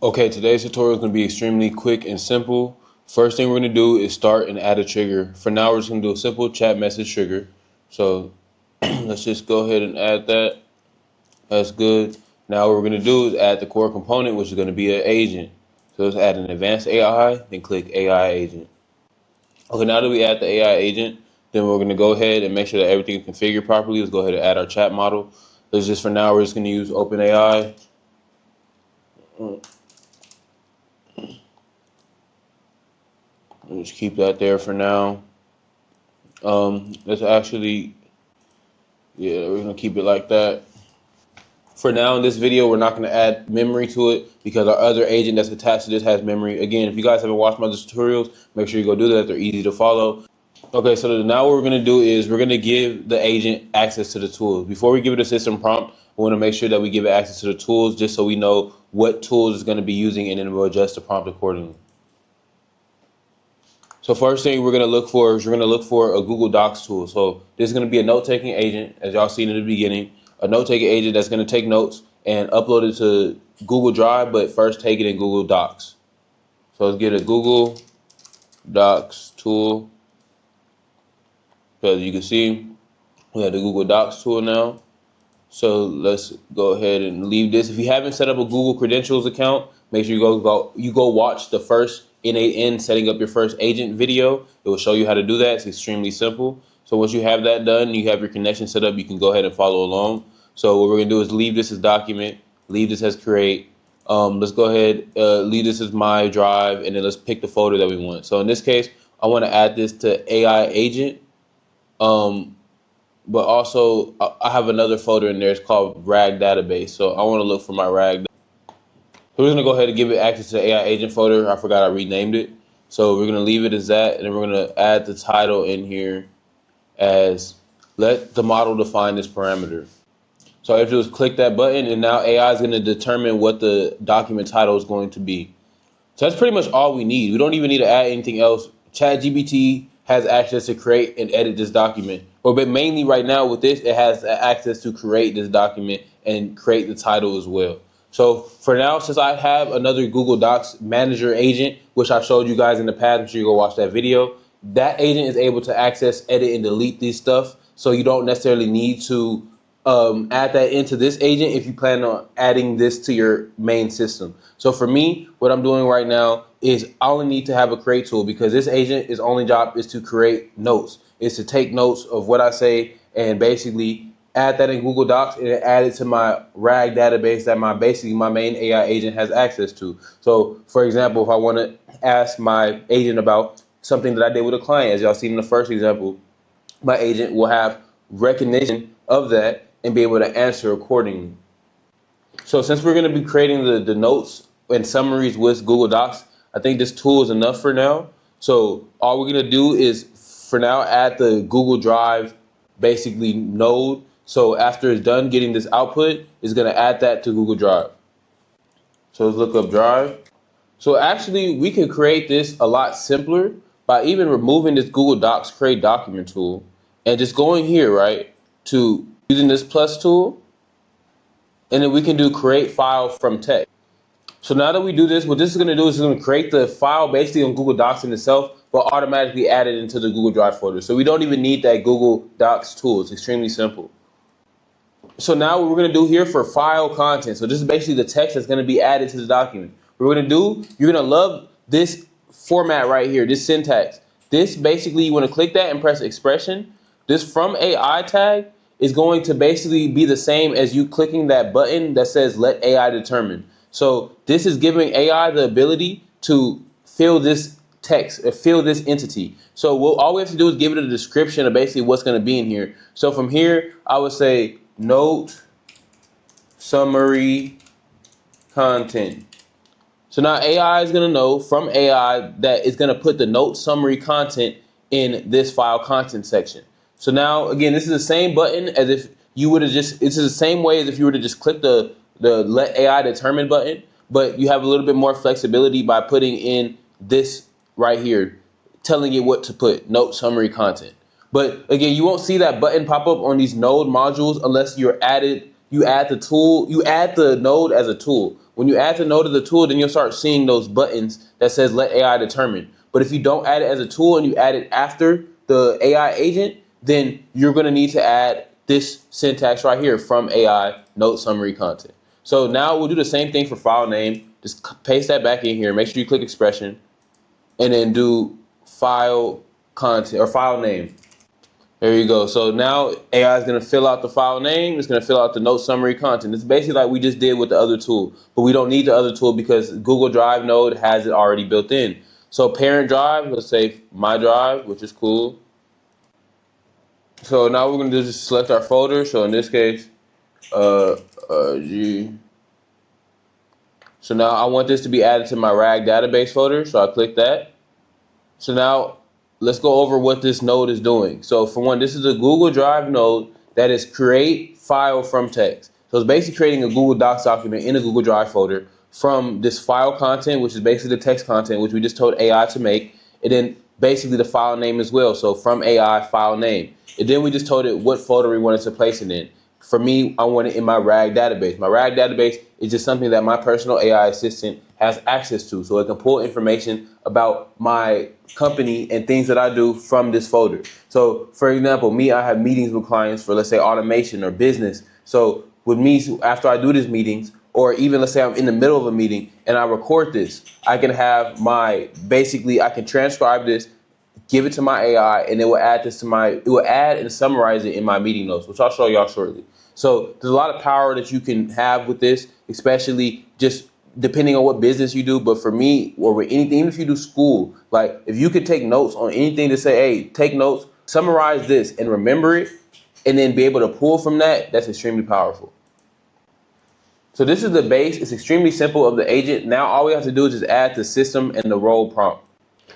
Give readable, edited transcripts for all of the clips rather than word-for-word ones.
Okay, today's tutorial is going to be extremely quick and simple. First thing we're going to do is start and add a trigger. For now, we're just going to do a simple chat message trigger. So let's just go ahead and add that. That's good. Now what we're going to do is add the core component, which is going to be an agent. So let's add an advanced AI, then click AI agent. Okay, now that we add the AI agent, then we're going to go ahead and make sure that everything is configured properly. Let's go ahead and add our chat model. Let's just, for now, we're just going to use OpenAI. Let's keep that there for now. Let's actually, yeah, we're gonna keep it like that. For now in this video, we're not gonna add memory to it because our other agent that's attached to this has memory. Again, if you guys haven't watched my other tutorials, make sure you go do that. They're easy to follow. Okay, so now what we're gonna do is we're gonna give the agent access to the tools. Before we give it a system prompt, we wanna make sure that we give it access to the tools just so we know what tools it's gonna be using, and then we'll adjust the prompt accordingly. So first thing we're going to look for is we're going to look for a Google Docs tool. So this is going to be a note-taking agent, as y'all seen in the beginning, a note-taking agent that's going to take notes and upload it to Google Drive, but first take it in Google Docs. So let's get a Google Docs tool. So as you can see, we have the Google Docs tool now. So let's go ahead and leave this. If you haven't set up a Google Credentials account, make sure you go watch the first N8N setting up your first agent video. It will show you how to do that. It's extremely simple. So once you have that done, you have your connection set up, you can go ahead and follow along. So what we're gonna do is leave this as document, leave this as create. Let's go ahead, leave this as my drive, and then let's pick the folder that we want. So in this case, I want to add this to AI agent. But also I have another folder in there. It's called RAG database. So I want to look for my RAG. So we're going to go ahead and give it access to the AI agent folder. I forgot I renamed it. So we're going to leave it as that. And then we're going to add the title in here as let the model define this parameter. So all I have to do is click that button, and now AI is going to determine what the document title is going to be. So that's pretty much all we need. We don't even need to add anything else. ChatGPT has access to create and edit this document. But mainly right now with this, it has access to create this document and create the title as well. So for now, since I have another Google Docs manager agent, which I've showed you guys in the past, make sure you go watch that video, that agent is able to access, edit, and delete these stuff. So you don't necessarily need to add that into this agent if you plan on adding this to your main system. So for me, what I'm doing right now is I only need to have a create tool because this agent, its only job is to create notes. It's to take notes of what I say and basically add that in Google Docs and add it to my RAG database that my main AI agent has access to. So for example, if I want to ask my agent about something that I did with a client, as y'all seen in the first example, my agent will have recognition of that and be able to answer accordingly. So since we're going to be creating the notes and summaries with Google Docs, I think this tool is enough for now. So all we're going to do is for now add the Google Drive basically node. So after it's done getting this output, it's going to add that to Google Drive. So let's look up Drive. So actually we can create this a lot simpler by even removing this Google Docs create document tool and just going here, right, to using this plus tool, and then we can do create file from text. So now that we do this, what this is going to do is it's going to create the file basically on Google Docs in itself, but automatically add it into the Google Drive folder. So we don't even need that Google Docs tool. It's extremely simple. So now what we're going to do here for file content. So this is basically the text that's going to be added to the document. What we're going to do, you're going to love this format right here, this syntax. This basically, you want to click that and press expression. This from AI tag is going to basically be the same as you clicking that button that says let AI determine. So this is giving AI the ability to fill this text, fill this entity. So all we have to do is give it a description of basically what's going to be in here. So from here, I would say note summary content. So now AI is going to know from AI that it's going to put the note summary content in this file content section. So now, again, this is the same button as if you would have just, this is the same way as if you were to just click the let AI determine button, but you have a little bit more flexibility by putting in this right here, telling it what to put, note summary content. But again, you won't see that button pop up on these node modules unless you're added you add the tool, you add the node as a tool. When you add the node as a tool, then you'll start seeing those buttons that says let AI determine. But if you don't add it as a tool and you add it after the AI agent, then you're going to need to add this syntax right here from AI note summary content. So now we'll do the same thing for file name. Just paste that back in here. Make sure you click expression and then do file content or file name. There you go. So now AI is going to fill out the file name. It's going to fill out the note summary content. It's basically like we just did with the other tool, but we don't need the other tool because Google Drive node has it already built in. So parent drive, let's say my drive, which is cool. So now we're going to do is just select our folder. So in this case, G. So now I want this to be added to my RAG database folder. So I click that. So now let's go over what this node is doing. So for one, this is a Google Drive node that is create file from text. So it's basically creating a Google Docs document in a Google Drive folder from this file content, which is basically the text content, which we just told AI to make, and then basically the file name as well. So from AI file name. And then we just told it what folder we wanted to place it in. For me, I want it in my RAG database. My RAG database is just something that my personal AI assistant has access to. So it can pull information about my company and things that I do from this folder. So for example, I have meetings with clients for, let's say, automation or business. So with me, after I do these meetings, or even let's say I'm in the middle of a meeting and I record this, I can have I can transcribe this, give it to my AI, and it will add and summarize it in my meeting notes, which I'll show y'all shortly. So there's a lot of power that you can have with this, especially just depending on what business you do. But for me, or with anything, even if you do school, like if you could take notes on anything to say, hey, take notes, summarize this and remember it, and then be able to pull from that, that's extremely powerful. So this is the base. It's extremely simple of the agent. Now all we have to do is just add the system and the role prompt.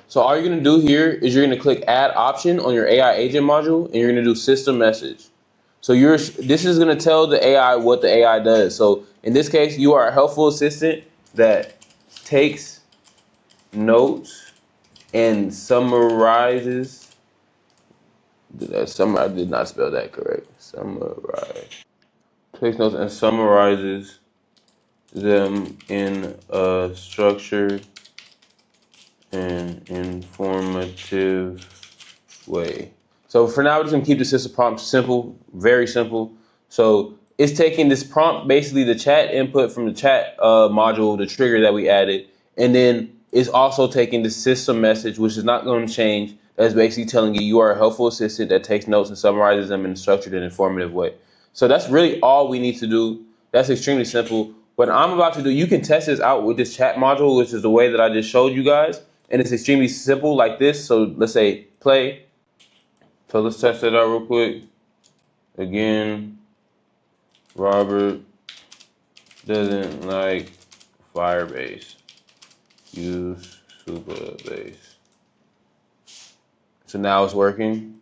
So all you're going to do here is you're going to click add option on your AI agent module, and you're going to do system message. So this is going to tell the AI what the AI does. So in this case, you are a helpful assistant that takes notes and summarizes. I did not spell that correct. Summarize. Takes notes and summarizes them in a structured and informative way. So for now, we're just gonna keep the system prompt simple, very simple. So it's taking this prompt, basically the chat input from the chat module, the trigger that we added, and then it's also taking the system message, which is not going to change. That's basically telling you are a helpful assistant that takes notes and summarizes them in a structured and informative way. So that's really all we need to do. That's extremely simple. What I'm about to do, you can test this out with this chat module, which is the way that I just showed you guys, and it's extremely simple like this. So let's say play. So let's test it out real quick. Again, Robert doesn't like Firebase. Use Supabase. So now it's working.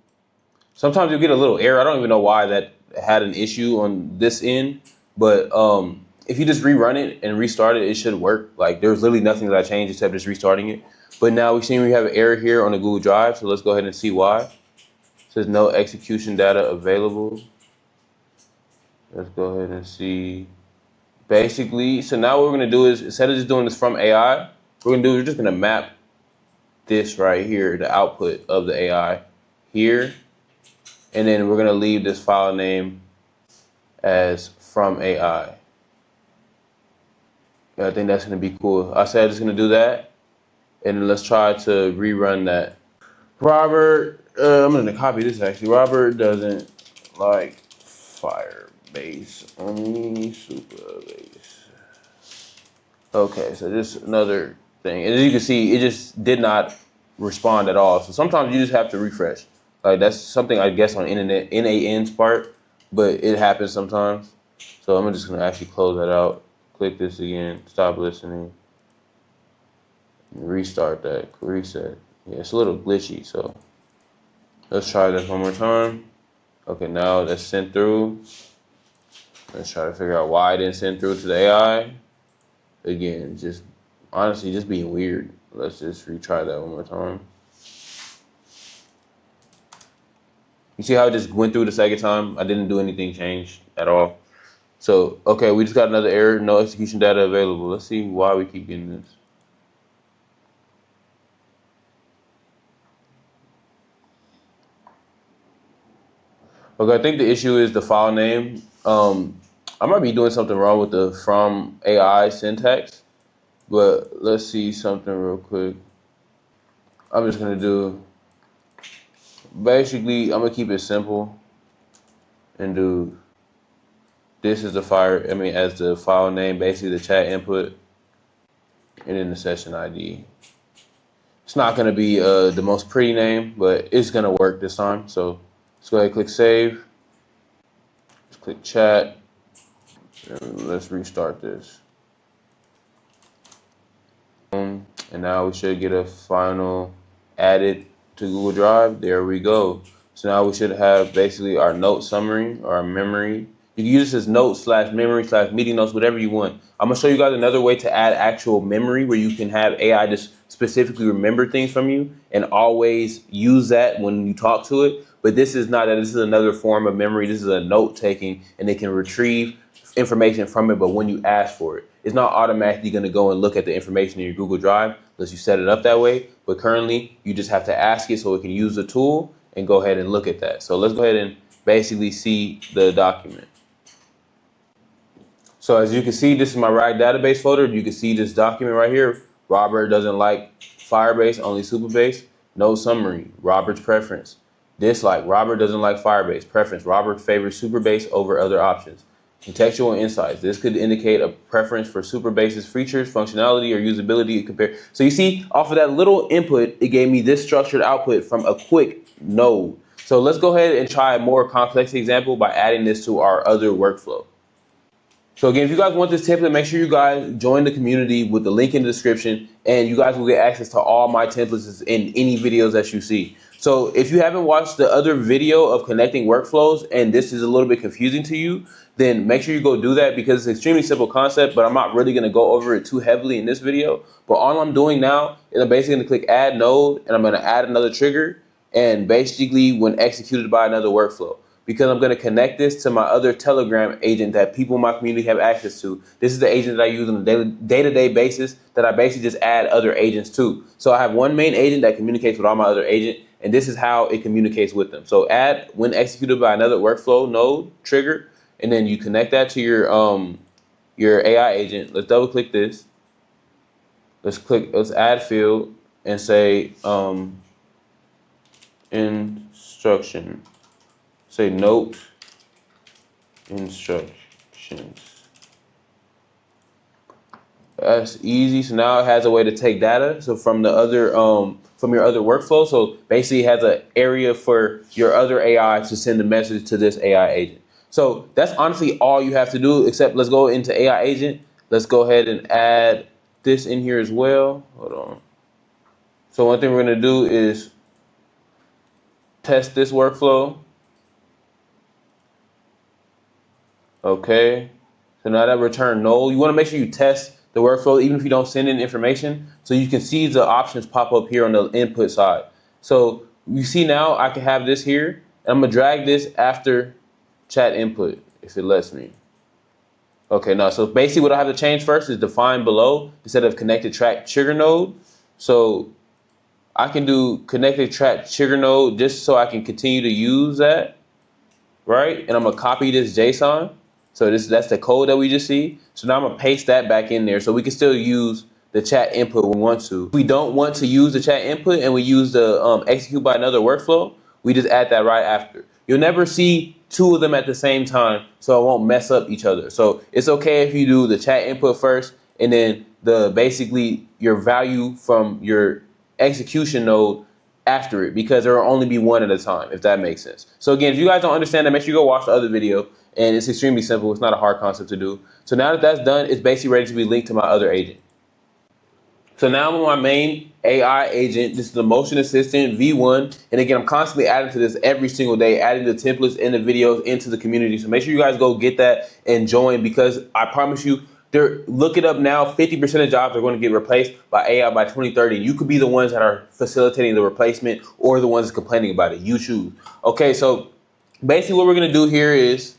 Sometimes you get a little error. I don't even know why that had an issue on this end, but if you just rerun it and restart it, it should work. Like there's literally nothing that I changed except just restarting it. But now we have an error here on the Google Drive. So let's go ahead and see why. It says no execution data available. Let's go ahead and see. Basically, so now what we're gonna do is, instead of just doing this from AI, we're just gonna map this right here, the output of the AI here, and then we're gonna leave this file name as from AI. Yeah, I think that's gonna be cool. I said I'm just gonna do that, and then let's try to rerun that. Robert, I'm gonna copy this actually. Robert doesn't like Firebase, only Supabase. Okay, so just another thing. And as you can see, it just did not respond at all. So sometimes you just have to refresh. Like that's something I guess on N8N's part, but it happens sometimes. So I'm just gonna actually close that out. Click this again, stop listening, restart that, reset. Yeah, it's a little glitchy, so let's try this one more time. Okay, now that's sent through. Let's try to figure out why it didn't send through to the AI. Again, just honestly, just being weird. Let's just retry that one more time. You see how it just went through the second time? I didn't do anything changed at all. So, okay, we just got another error, no execution data available. Let's see why we keep getting this. Okay, I think the issue is the file name. I might be doing something wrong with the from AI syntax, but let's see something real quick. I'm just gonna do, basically, I'm gonna keep it simple and do this as as the file name, basically the chat input, and then the session ID. It's not gonna be the most pretty name, but it's gonna work this time. So let's go ahead and click save. Let's click chat, and let's restart this. And now we should get a final added to Google Drive. There we go. So now we should have basically our note summary or our memory. You can use this as notes slash memory slash meeting notes, whatever you want. I'm gonna show you guys another way to add actual memory where you can have AI just specifically remember things from you and always use that when you talk to it. But this is not that. This is another form of memory. This is a note taking, and it can retrieve information from it, but when you ask for it, it's not automatically going to go and look at the information in your Google Drive unless you set it up that way. But currently, you just have to ask it so it can use the tool and go ahead and look at that. So let's go ahead and basically see the document. So as you can see, this is my RAG database folder. You can see this document right here. Robert doesn't like Firebase, only Superbase. No summary. Robert's preference. Dislike. Robert doesn't like Firebase. Preference. Robert favors Superbase over other options. Contextual insights. This could indicate a preference for Superbase's features, functionality, or usability compared. So you see, off of that little input, it gave me this structured output from a quick node. So let's go ahead and try a more complex example by adding this to our other workflow. So again, if you guys want this template, make sure you guys join the community with the link in the description, and you guys will get access to all my templates in any videos that you see. So if you haven't watched the other video of connecting workflows and this is a little bit confusing to you, then make sure you go do that because it's an extremely simple concept, but I'm not really going to go over it too heavily in this video. But all I'm doing now is I'm basically going to click add node, and I'm going to add another trigger, and basically when executed by another workflow. Because I'm going to connect this to my other Telegram agent that people in my community have access to. This is the agent that I use on a day-to-day basis that I basically just add other agents to. So I have one main agent that communicates with all my other agents, and this is how it communicates with them. So add when executed by another workflow node trigger, and then you connect that to your AI agent. Let's double click this. Let's add field and say instruction. Say note instructions. That's easy. So now it has a way to take data. So from the other from your other workflow. So basically it has an area for your other AI to send a message to this AI agent. So that's honestly all you have to do, except let's go into AI agent. Let's go ahead and add this in here as well. Hold on. So one thing we're gonna do is test this workflow. Okay, so now that returned null, you want to make sure you test the workflow even if you don't send in information, so you can see the options pop up here on the input side. So you see now I can have this here, and I'm gonna drag this after chat input if it lets me. Okay, now so basically what I have to change first is define below instead of connected track trigger node. So I can do connected track trigger node just so I can continue to use that, right? And I'm gonna copy this JSON. So that's the code that we just see. So now I'm gonna paste that back in there so we can still use the chat input when we want to. If we don't want to use the chat input and we use the execute by another workflow, we just add that right after. You'll never see two of them at the same time, so it won't mess up each other. So it's okay if you do the chat input first and then basically your value from your execution node after it, because there will only be one at a time, if that makes sense. So again, if you guys don't understand that, make sure you go watch the other video, and it's extremely simple. It's not a hard concept to do. So now that that's done, it's basically ready to be linked to my other agent. So now I'm on my main AI agent. This is the motion assistant V1. And again, I'm constantly adding to this every single day, adding the templates and the videos into the community. So make sure you guys go get that and join, because I promise you, look it up now, 50% of jobs are going to get replaced by AI by 2030. You could be the ones that are facilitating the replacement or the ones complaining about it. You choose. Okay, so basically what we're going to do here is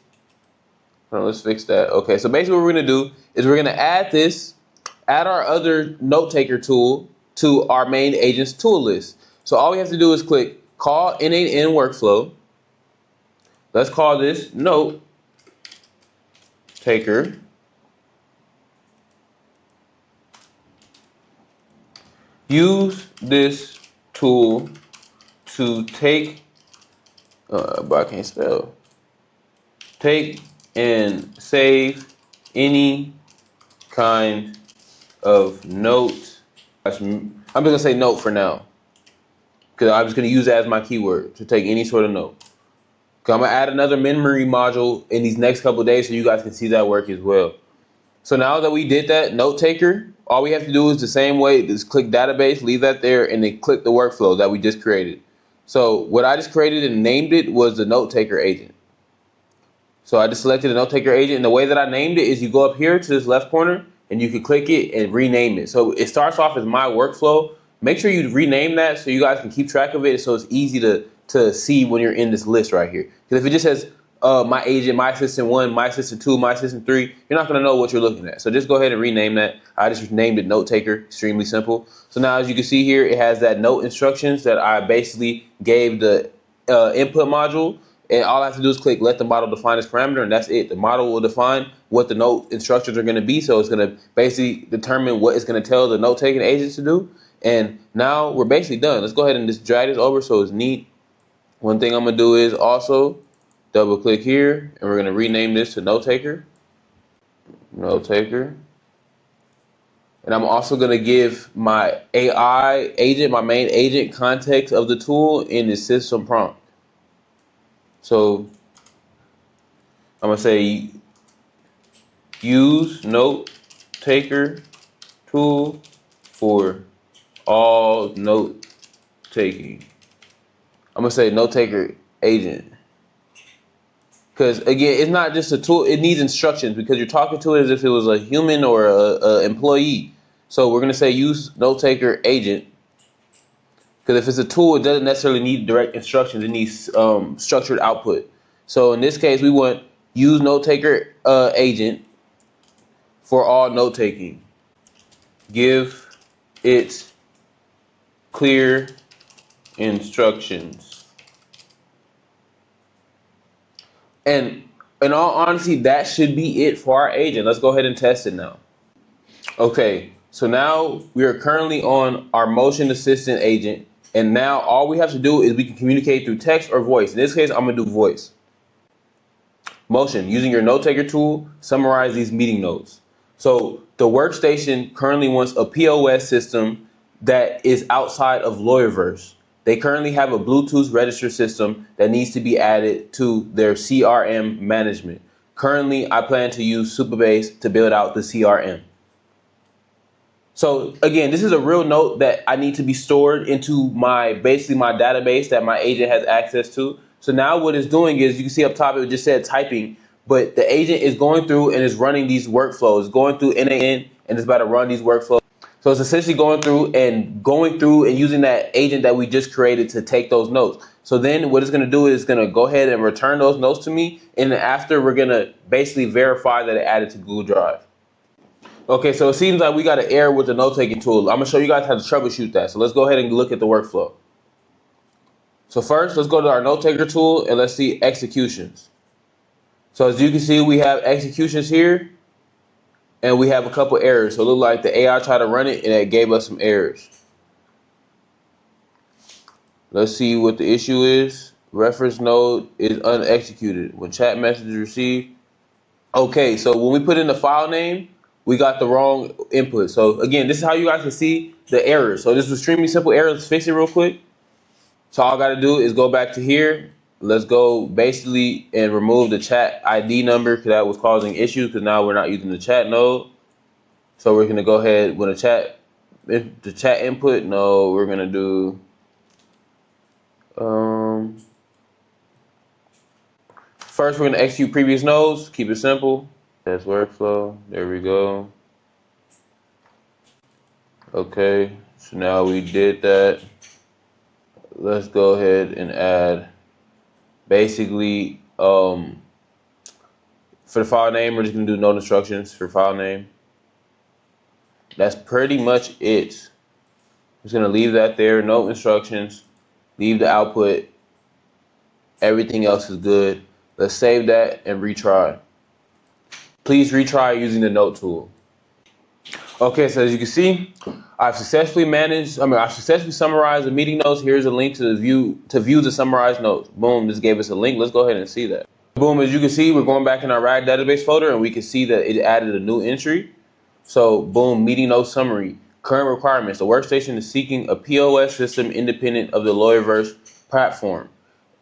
Let's fix that. Okay, so basically what we're gonna do is we're gonna add our other note taker tool to our main agents tool list. So all we have to do is click call N8N workflow. Let's call this note taker. Use this tool to take, but I can't spell. Take and save any kind of note. I'm just gonna say note for now, because I'm just gonna use that as my keyword to take any sort of note. I'm gonna add another memory module in these next couple of days so you guys can see that work as well. So now that we did that note taker, all we have to do is the same way, just click database, leave that there, and then click the workflow that we just created. So what I just created and named it was the note taker agent. So I just selected the note taker agent, and the way that I named it is you go up here to this left corner and you can click it and rename it. So it starts off as my workflow. Make sure you rename that so you guys can keep track of it, so it's easy to see when you're in this list right here. Because if it just says my agent, my assistant 1, my assistant 2, my assistant 3, you're not going to know what you're looking at. So just go ahead and rename that. I just named it note taker, extremely simple. So now as you can see here, it has that note instructions that I basically gave the input module. And all I have to do is click let the model define its parameter, and that's it. The model will define what the note instructions are going to be. So it's going to basically determine what it's going to tell the note taking agent to do. And now we're basically done. Let's go ahead and just drag this over so it's neat. One thing I'm going to do is also double click here, and we're going to rename this to note taker. Note taker. And I'm also going to give my AI agent, my main agent, context of the tool in the system prompt. So I'm going to say use note taker tool for all note taking. I'm going to say note taker agent. Because again, it's not just a tool, it needs instructions because you're talking to it as if it was a human or a employee. So we're going to say use note taker agent. Because if it's a tool, it doesn't necessarily need direct instructions. It needs structured output. So in this case, we want use note taker agent for all note taking. Give it clear instructions. And in all honesty, that should be it for our agent. Let's go ahead and test it now. Okay, so now we are currently on our motion assistant agent. And now all we have to do is we can communicate through text or voice. In this case, I'm going to do voice. Motion, using your note taker tool, summarize these meeting notes. So the workstation currently wants a POS system that is outside of Lawyerverse. They currently have a Bluetooth register system that needs to be added to their CRM management. Currently, I plan to use Supabase to build out the CRM. So again, this is a real note that I need to be stored into basically my database that my agent has access to. So now what it's doing is, you can see up top, it just said typing, but the agent is going through and is running these workflows, going through N8N, and it's about to run these workflows. So it's essentially going through and using that agent that we just created to take those notes. So then what it's going to do is going to go ahead and return those notes to me. And then after, we're going to basically verify that it added to Google Drive. Okay, so it seems like we got an error with the note-taking tool. I'm going to show you guys how to troubleshoot that. So let's go ahead and look at the workflow. So first, let's go to our note-taker tool and let's see executions. So as you can see, we have executions here, and we have a couple errors. So it looked like the AI tried to run it, and it gave us some errors. Let's see what the issue is. Reference node is unexecuted. When chat message is received. Okay, so when we put in the file name, we got the wrong input. So again, this is how you guys can see the errors. So this is extremely simple error. Let's fix it real quick. So all I got to do is go back to here. Let's go basically and remove the chat ID number because that was causing issues, because now we're not using the chat node. So we're going to go ahead with the chat input. No, we're going to do first we're going to execute previous nodes. Keep it simple. Test workflow. There we go. Okay, so now we did that. Let's go ahead and add basically For the file name, we're just gonna do note instructions for file name. That's pretty much it. Just gonna leave that there, note instructions, leave the output. Everything else is good. Let's save that and retry. Please retry using the note tool. Okay, so as you can see, I've successfully summarized the meeting notes. Here's a link to view the summarized notes. Boom, this gave us a link. Let's go ahead and see that. Boom, as you can see, we're going back in our RAG database folder and we can see that it added a new entry. So boom, meeting notes summary. Current requirements. The workstation is seeking a POS system independent of the Lawyerverse platform.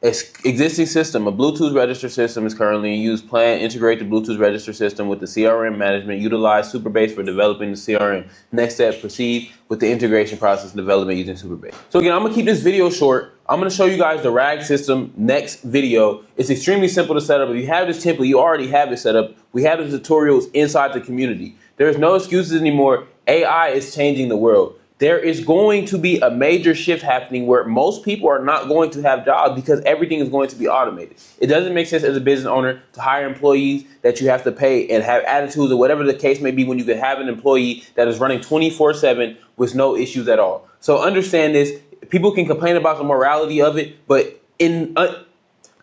Existing system, a Bluetooth register system is currently in use. Plan, integrate the Bluetooth register system with the CRM management. Utilize Superbase for developing the CRM. Next step, proceed with the integration process and development using Superbase. So again, I'm gonna keep this video short. I'm gonna show you guys the RAG system next video. It's extremely simple to set up. If you have this template, you already have it set up. We have the tutorials inside the community. There's no excuses anymore. AI is changing the world. There is going to be a major shift happening where most people are not going to have jobs because everything is going to be automated. It doesn't make sense as a business owner to hire employees that you have to pay and have attitudes or whatever the case may be when you can have an employee that is running 24/7 with no issues at all. So understand this. People can complain about the morality of it, but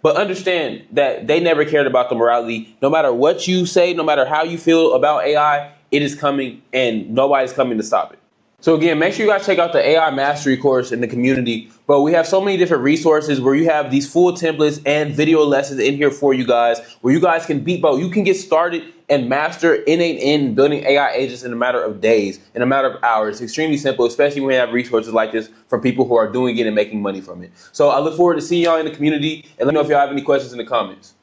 understand that they never cared about the morality. No matter what you say, no matter how you feel about AI, it is coming and nobody's coming to stop it. So again, make sure you guys check out the AI Mastery course in the community. But we have so many different resources where you have these full templates and video lessons in here for you guys, where you guys can beat both. You can get started and master N8N building AI agents in a matter of days, in a matter of hours. It's extremely simple, especially when we have resources like this from people who are doing it and making money from it. So I look forward to seeing y'all in the community, and let me know if y'all have any questions in the comments.